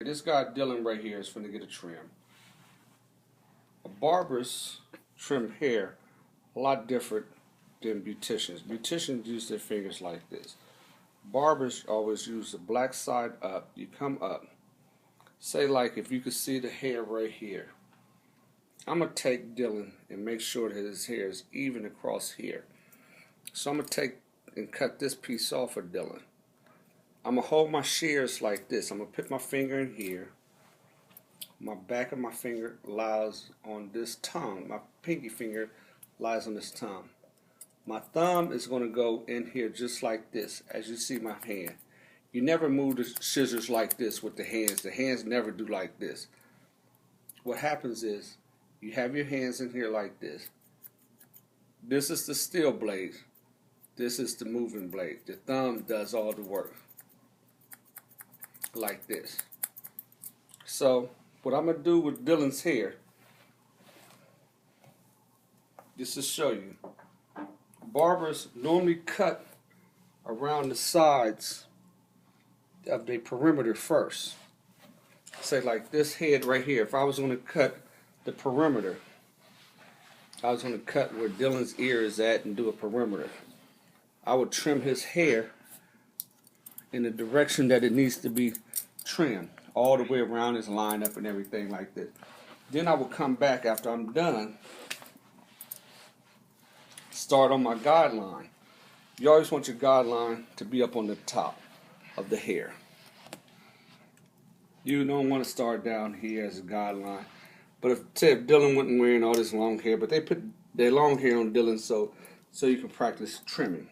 this guy Dylan right here is finna get a trim. A barber's trim hair a lot different than beauticians. Beauticians use their fingers like this. Barbers always use the black side up. You come up. Say like if you could see the hair right here. I'm going to take Dylan and make sure that his hair is even across here. So I'm going to take and cut this piece off of Dylan. I'm going to hold my shears like this. I'm going to put my finger in here. My back of my finger lies on this tongue. My pinky finger lies on this tongue. My thumb is going to go in here just like this, as you see my hand. You never move the scissors like this with the hands. The hands never do like this. What happens is, you have your hands in here like this. This is the steel blade. This is the moving blade. The thumb does all the work. Like this. So, what I'm going to do with Dylan's hair, just to show you, barbers normally cut around the sides of the perimeter first. Say like this head right here. If I was going to cut the perimeter, I was going to cut where Dylan's ear is at and do a perimeter. I would trim his hair in the direction that it needs to be trimmed, all the way around his line up and everything like this. Then I will come back after I'm done, start on my guideline. You always want your guideline to be up on the top of the hair. You don't want to start down here as a guideline. But if Dylan wasn't wearing all this long hair, but they put their long hair on Dylan so you can practice trimming.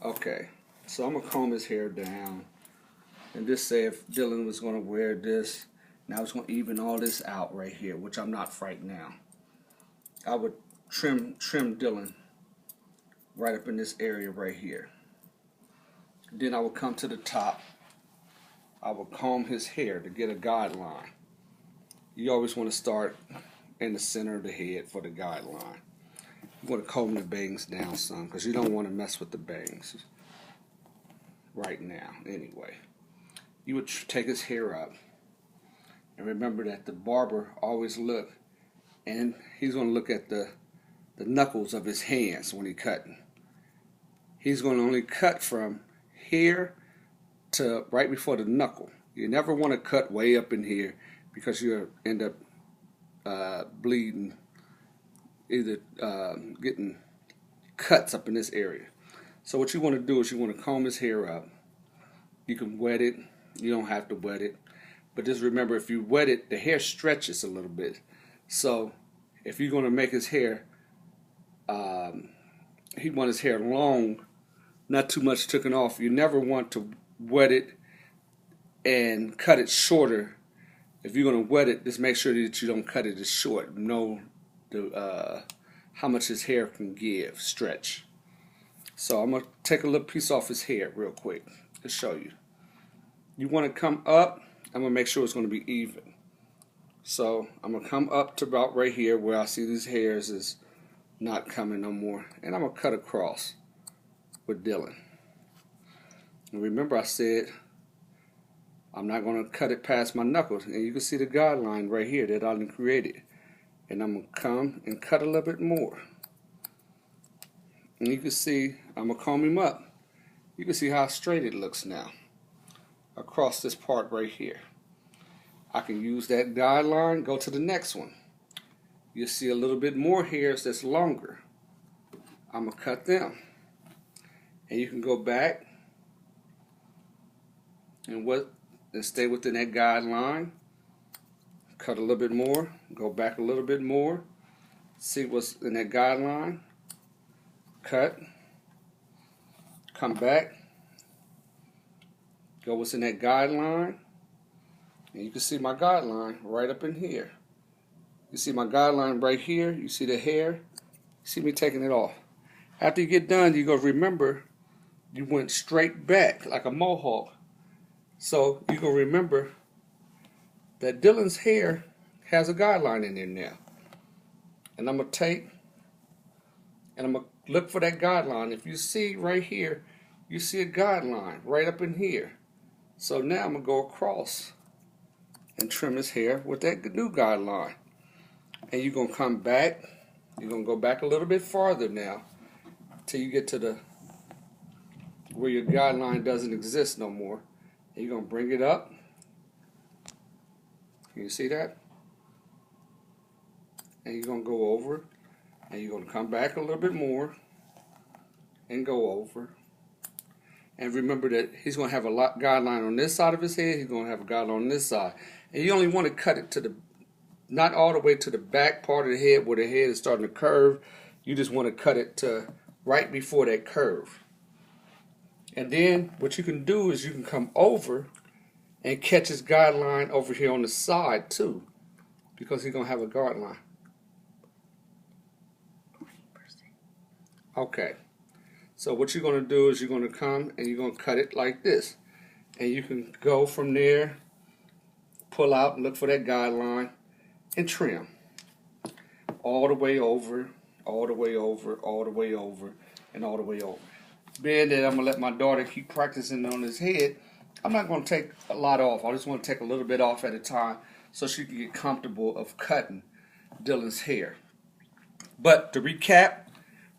Okay, so I'm going to comb his hair down. And just say if Dylan was going to wear this, and I was going to even all this out right here, which I'm not right now. I would trim Dylan right up in this area right here. Then I would come to the top. I would comb his hair to get a guideline. You always want to start in the center of the head for the guideline. You want to comb the bangs down some, because you don't want to mess with the bangs right now anyway. You would take his hair up, and remember that the barber always look, and he's going to look at the knuckles of his hands when he's cutting. He's going to only cut from here to right before the knuckle. You never want to cut way up in here, because you'll end up bleeding, either getting cuts up in this area. So what you want to do is you want to comb his hair up. You can wet it. You don't have to wet it. But just remember, if you wet it, the hair stretches a little bit. So if you're going to make his hair, he wants his hair long, not too much taken off. You never want to wet it and cut it shorter. If you're going to wet it, just make sure that you don't cut it as short. Know how much his hair can give, stretch. So I'm going to take a little piece off his hair real quick to show you. You want to come up. I'm going to make sure it's going to be even. So I'm going to come up to about right here where I see these hairs is not coming no more. And I'm going to cut across with Dylan. And remember I said I'm not going to cut it past my knuckles. And you can see the guideline right here that I created. And I'm going to come and cut a little bit more. And you can see I'm going to comb him up. You can see how straight it looks now across this part right here. I can use that guideline, go to the next one. You'll see a little bit more hairs that's longer. I'm going to cut them. And you can go back and stay within that guideline. Cut a little bit more, go back a little bit more. See what's in that guideline. Cut. Come back. Go what's in that guideline. And you can see my guideline right up in here. You see my guideline right here. You see the hair. You see me taking it off. After you get done, you're going to remember you went straight back like a mohawk. So you're going to remember that Dylan's hair has a guideline in there now. And I'm going to take and I'm going to look for that guideline. If you see right here, you see a guideline right up in here. So now I'm going to go across and trim his hair with that new guideline. And you're going to come back. You're going to go back a little bit farther now till you get to the where your guideline doesn't exist no more. And you're going to bring it up. Can you see that? And you're going to go over. And you're going to come back a little bit more and go over. And remember that he's going to have a guideline on this side of his head. He's going to have a guideline on this side. And you only want to cut it to the, not all the way to the back part of the head where the head is starting to curve. You just want to cut it to right before that curve. And then what you can do is you can come over and catch his guideline over here on the side too, because he's going to have a guideline. Okay. So what you're going to do is you're going to come and you're going to cut it like this. And you can go from there, pull out and look for that guideline and trim. All the way over, all the way over, all the way over, and all the way over. Being that I'm going to let my daughter keep practicing on his head, I'm not going to take a lot off. I just want to take a little bit off at a time so she can get comfortable of cutting Dylan's hair. But to recap,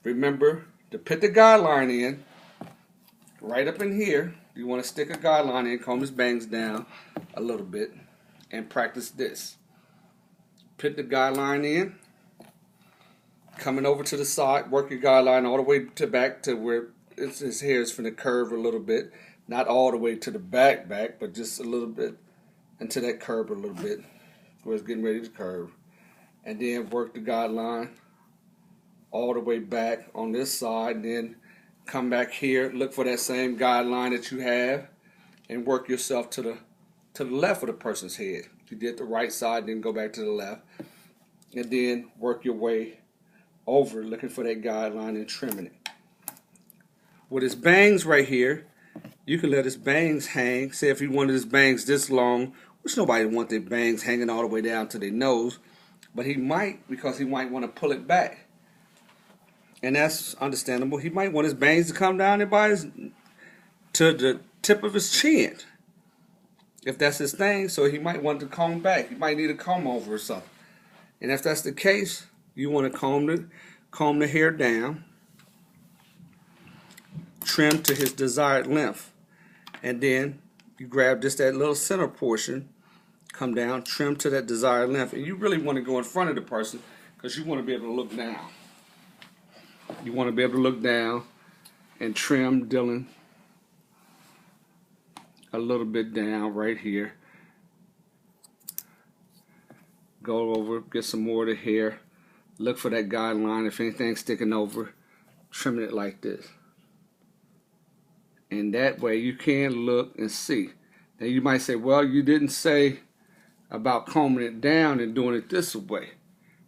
remember to put the guideline in right up in here. You want to stick a guideline in, comb his bangs down a little bit, and practice this. Put the guideline in, coming over to the side, work your guideline all the way to back to where his hair is going to curve a little bit. Not all the way to the back, but just a little bit into that curve a little bit where it's getting ready to curve. And then work the guideline all the way back on this side, and then come back here, look for that same guideline that you have, and work yourself to the left of the person's head. You did the right side, then go back to the left, and then work your way over, looking for that guideline and trimming it. With his bangs right here, you can let his bangs hang. Say if you wanted his bangs this long, which nobody wants their bangs hanging all the way down to their nose, but he might, because he might want to pull it back. And that's understandable. He might want his bangs to come down to the tip of his chin, if that's his thing. So he might want to comb back. He might need a comb over or something. And if that's the case, you want to comb the hair down, trim to his desired length, and then you grab just that little center portion, come down, trim to that desired length. And you really want to go in front of the person because you want to be able to look down. You want to be able to look down and trim Dylan a little bit down right here. Go over, get some more of the hair. Look for that guideline. If anything's sticking over, trim it like this. And that way you can look and see. Now you might say, well, you didn't say about combing it down and doing it this way.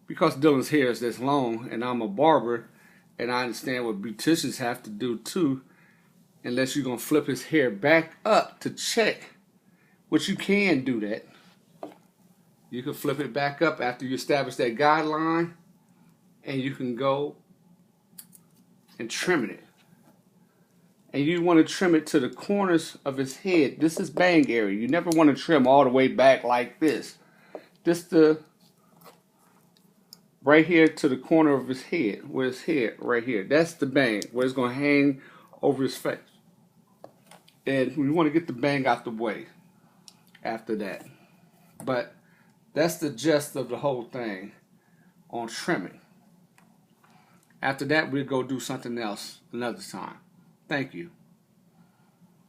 Because Dylan's hair is this long and I'm a barber, and I understand what beauticians have to do too, unless you're going to flip his hair back up to check, which you can do that. You can flip it back up after you establish that guideline, and you can go and trim it. And you want to trim it to the corners of his head. This is bang area. You never want to trim all the way back like this. Just the right here to the corner of his head, where his head right here. That's the bang, where it's going to hang over his face. And we want to get the bang out the way after that. But that's the gist of the whole thing on trimming. After that, we'll go do something else another time. Thank you.